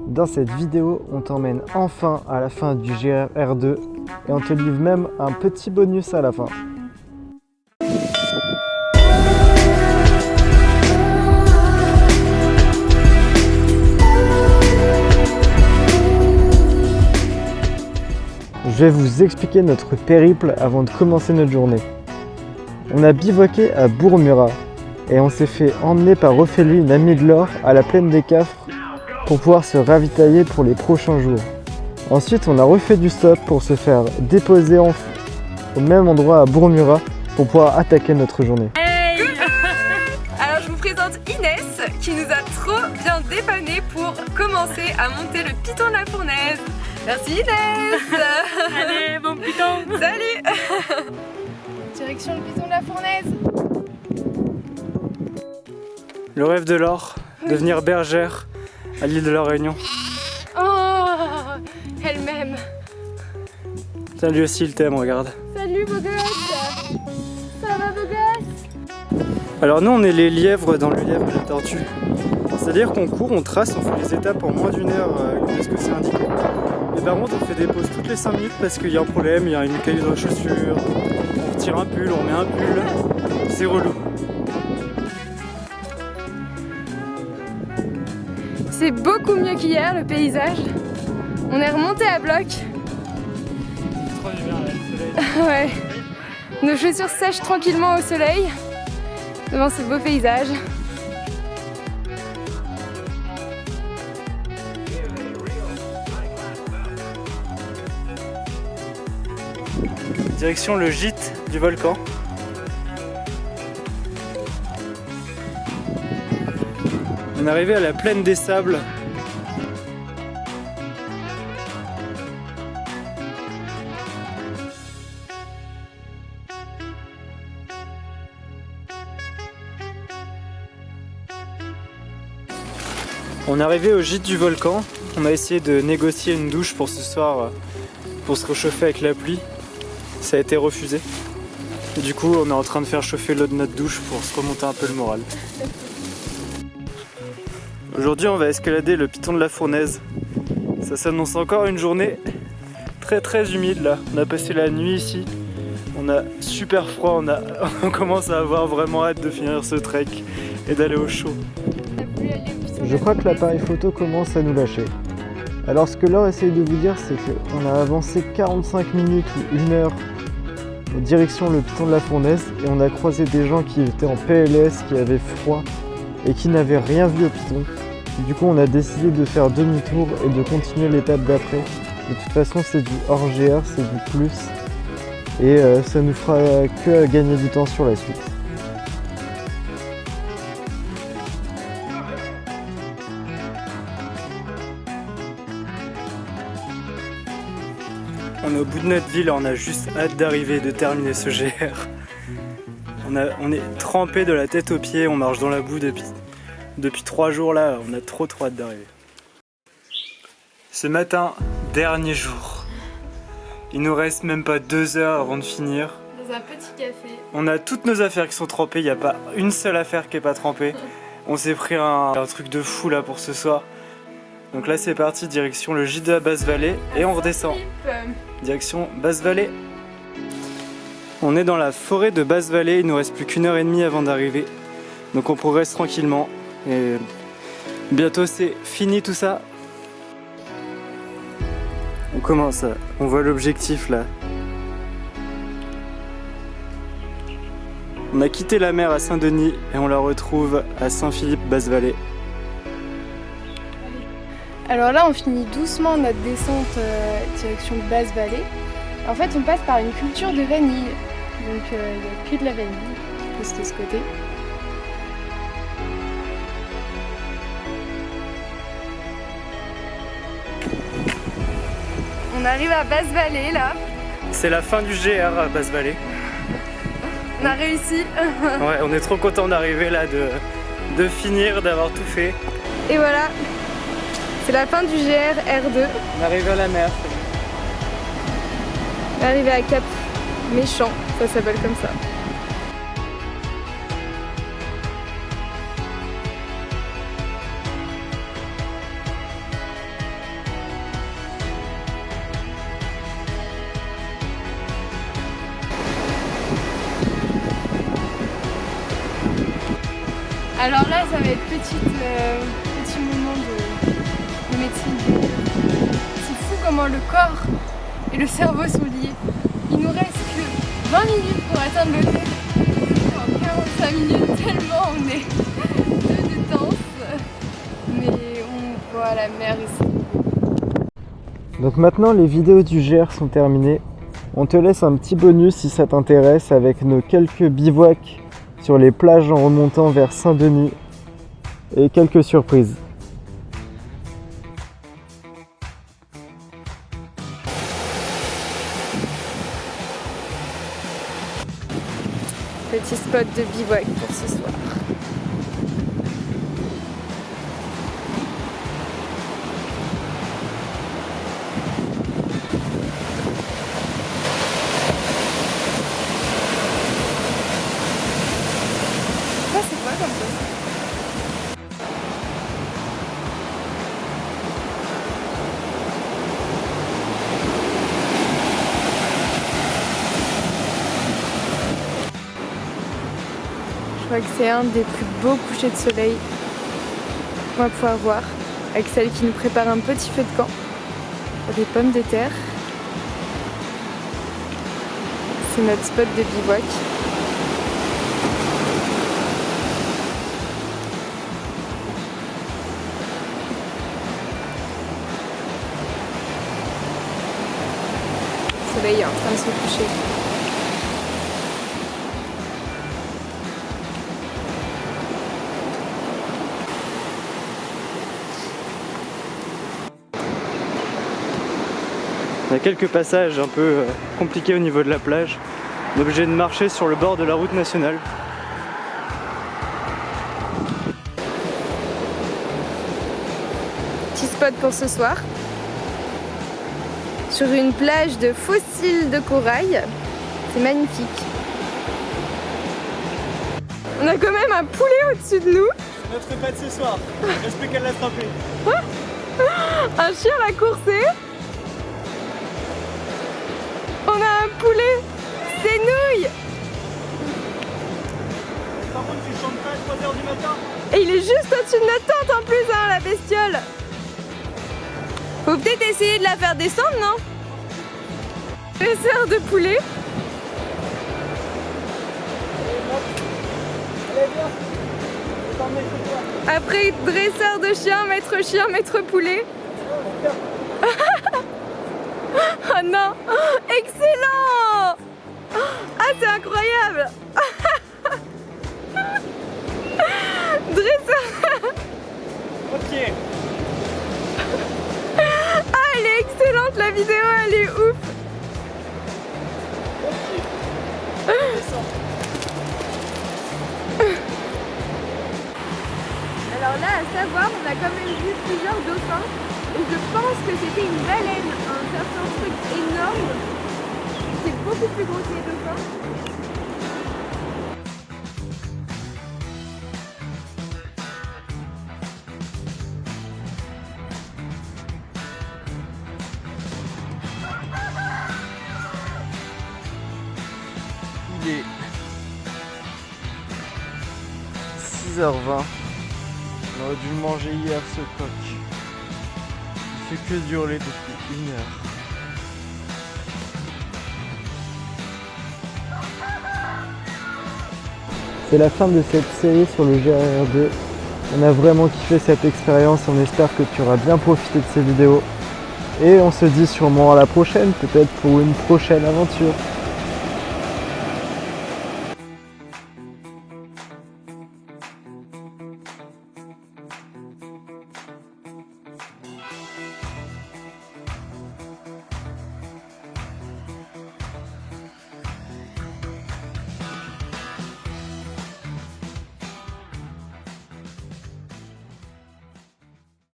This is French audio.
Dans cette vidéo, on t'emmène enfin à la fin du GR R2 et on te livre même un petit bonus à la fin. Je vais vous expliquer notre périple avant de commencer notre journée. On a bivouaqué à Bourg-Murat et on s'est fait emmener par Ophélie, une amie de Laure, à la plaine des Cafres pour pouvoir se ravitailler pour les prochains jours. Ensuite, on a refait du stop pour se faire déposer au même endroit à Bourg-Murat pour pouvoir attaquer notre journée. Hey. Alors je vous présente Inès qui nous a trop bien dépanné pour commencer à monter le piton de la fournaise. Merci Inès. Allez, bon piton. Salut. Direction le piton de la fournaise. Le rêve de Laure, devenir bergère à l'île de la Réunion. Oh, elle m'aime. Ça lui aussi il t'aime, regarde. Salut beau gosse. Ça va beau gosse? Alors nous on est les lièvres dans le lièvre et la tortue. C'est-à-dire qu'on court, on trace, on fait les étapes en moins d'une heure de ce que c'est indiqué. Mais par contre on fait des pauses toutes les 5 minutes parce qu'il y a un problème, il y a une caillou dans la chaussure, on retire un pull, on met un pull, c'est relou. C'est beaucoup mieux qu'hier le paysage. On est remonté à bloc. Trop du bien là, le soleil. Ouais. Nos chaussures sèchent tranquillement au soleil devant ce beau paysage. Direction le gîte du volcan. On est arrivé à la plaine des sables. On est arrivé au gîte du volcan. On a essayé de négocier une douche pour ce soir pour se réchauffer avec la pluie. Ça a été refusé. Et du coup, on est en train de faire chauffer l'eau de notre douche pour se remonter un peu le moral. Aujourd'hui, on va escalader le piton de la fournaise. Ça s'annonce encore une journée très humide là. On a passé la nuit ici. On a super froid. On commence à avoir vraiment hâte de finir ce trek et d'aller au chaud. Je crois que l'appareil photo commence à nous lâcher. Alors ce que Laure essaye de vous dire, c'est qu'on a avancé 45 minutes ou 1 heure en direction le piton de la fournaise et on a croisé des gens qui étaient en PLS, qui avaient froid et qui n'avaient rien vu au piton. Du coup on a décidé de faire demi-tour et de continuer l'étape d'après. De toute façon c'est du hors GR, c'est du plus et ça nous fera que gagner du temps sur la suite. On est au bout de notre ville et on a juste hâte d'arriver et de terminer ce GR. On est trempé de la tête aux pieds, on marche dans la boue depuis 3 jours là, on a trop hâte d'arriver. Ce matin, dernier jour. Il nous reste même pas 2 heures avant de finir. Dans un petit café. On a toutes nos affaires qui sont trempées, il n'y a pas une seule affaire qui n'est pas trempée. On s'est pris un truc de fou là pour ce soir. Donc là c'est parti, direction le gîte de la Basse-Vallée et on redescend. Direction Basse-Vallée. On est dans la forêt de Basse-Vallée, il nous reste plus qu'1 heure et demie avant d'arriver. Donc on progresse tranquillement et bientôt c'est fini tout ça. On commence, on voit l'objectif là. On a quitté la mer à Saint-Denis et on la retrouve à Saint-Philippe-Basse-Vallée. Alors là on finit doucement notre descente direction de Basse-Vallée. En fait on passe par une culture de vanille. Donc il n'y a que de la vanille juste de ce côté. On arrive à Basse-Vallée là. C'est la fin du GR à Basse-Vallée. On a réussi. Ouais, on est trop content d'arriver là, de finir, d'avoir tout fait. Et voilà, c'est la fin du GR R2. On arrive à la mer. On est arrivé à Cap Méchant, ça s'appelle comme ça. Alors là, ça va être petit moment de médecine. C'est fou comment le corps et le cerveau sont liés. Il nous reste que 20 minutes pour atteindre l'hôtel. En 45 minutes, tellement on est de détente. Mais on voit la mer ici. Donc maintenant les vidéos du GR sont terminées. On te laisse un petit bonus si ça t'intéresse avec nos quelques bivouacs sur les plages en remontant vers Saint-Denis et quelques surprises. Petit spot de bivouac pour ce soir. Ça c'est quoi comme ça? Je crois que c'est un des plus beaux couchers de soleil qu'on va pouvoir voir, avec celle qui nous prépare un petit feu de camp, des pommes de terre. C'est notre spot de bivouac. Le soleil est en train de se coucher. On a quelques passages un peu compliqués au niveau de la plage. On est obligé de marcher sur le bord de la route nationale. Petit spot pour ce soir. Sur une plage de fossiles de corail. C'est magnifique. On a quand même un poulet au-dessus de nous. C'est notre repas de ce soir. Il reste plus qu'à l'attraper. Un chien l'a coursé. On a un poulet. C'est nouilles. Par contre, tu chantes pas à 3h du matin. Et il est juste au-dessus de notre tente en plus, hein, la bestiole. Faut peut-être essayer de la faire descendre, non? Dresseur de poulet. Après dresseur de chien, maître poulet. Oh non! Excellent! Ah, c'est incroyable! Dresseur! Ok. Ah, elle est excellente, la vidéo, elle est ouf! Alors là, à savoir, on a quand même vu plusieurs dauphins et je pense que c'était une baleine, un certain truc énorme. C'est beaucoup plus gros que les dauphins. Il est 6h20. On aurait dû le manger hier ce coq. Il fait que hurler depuis 1 heure. C'est la fin de cette série sur le GR2. On a vraiment kiffé cette expérience. On espère que tu auras bien profité de ces vidéos. Et on se dit sûrement à la prochaine, peut-être pour une prochaine aventure.